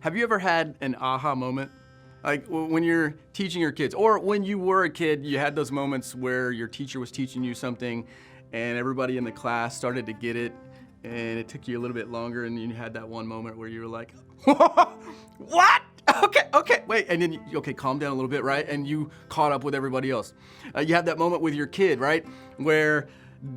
Have you ever had an aha moment? Like when you're teaching your kids, or when you were a kid, you had those moments where your teacher was teaching you something and everybody in the class started to get it, and it took you a little bit longer, and you had that one moment where you were like, what? Okay, wait, and then calm down a little bit, right? And you caught up with everybody else. You had that moment with your kid, right? Where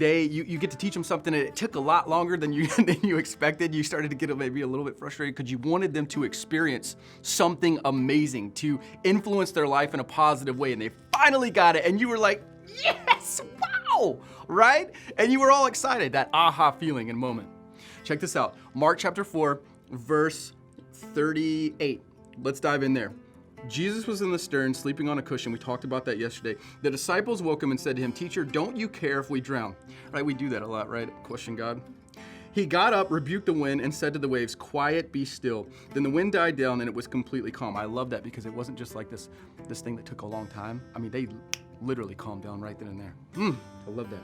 you get to teach them something and it took a lot longer than you expected. You started to get maybe a little bit frustrated because you wanted them to experience something amazing, to influence their life in a positive way, and they finally got it, and you were like, yes, wow, right? And you were all excited, that aha feeling and moment. Check this out, Mark chapter 4, verse 38. Let's dive in there. Jesus was in the stern, sleeping on a cushion. We talked about that yesterday. The disciples woke him and said to him, "Teacher, don't you care if we drown?" Right? We do that a lot, right? Question God. He got up, rebuked the wind, and said to the waves, "Quiet, be still." Then the wind died down and it was completely calm. I love that because it wasn't just like this thing that took a long time. I mean, they literally calmed down right then and there. I love that.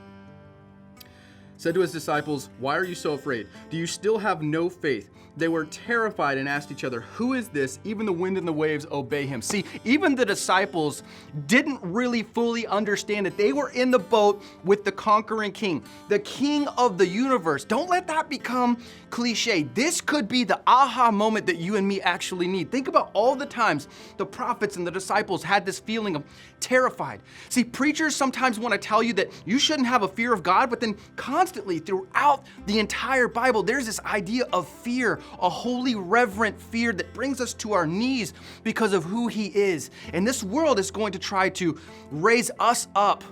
Said to his disciples, "Why are you so afraid? Do you still have no faith?" They were terrified and asked each other, "Who is this? Even the wind and the waves obey him." See, even the disciples didn't really fully understand that they were in the boat with the conquering king, the king of the universe. Don't let that become cliche. This could be the aha moment that you and me actually need. Think about all the times the prophets and the disciples had this feeling of terrified. See, preachers sometimes want to tell you that you shouldn't have a fear of God, but then constantly throughout the entire Bible, there's this idea of fear, a holy, reverent fear that brings us to our knees because of who he is. And this world is going to try to raise us up,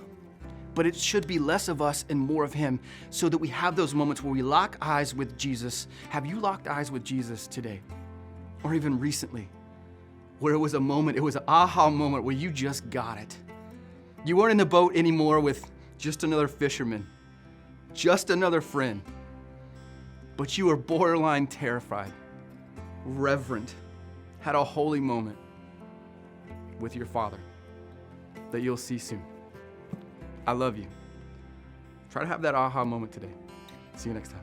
but it should be less of us and more of him, so that we have those moments where we lock eyes with Jesus. Have you locked eyes with Jesus today? Or even recently, where it was a moment, it was an aha moment where you just got it. You weren't in the boat anymore with just another fisherman, just another friend, but you were borderline terrified, reverent, had a holy moment with your Father that you'll see soon. I love you. Try to have that aha moment today. See you next time.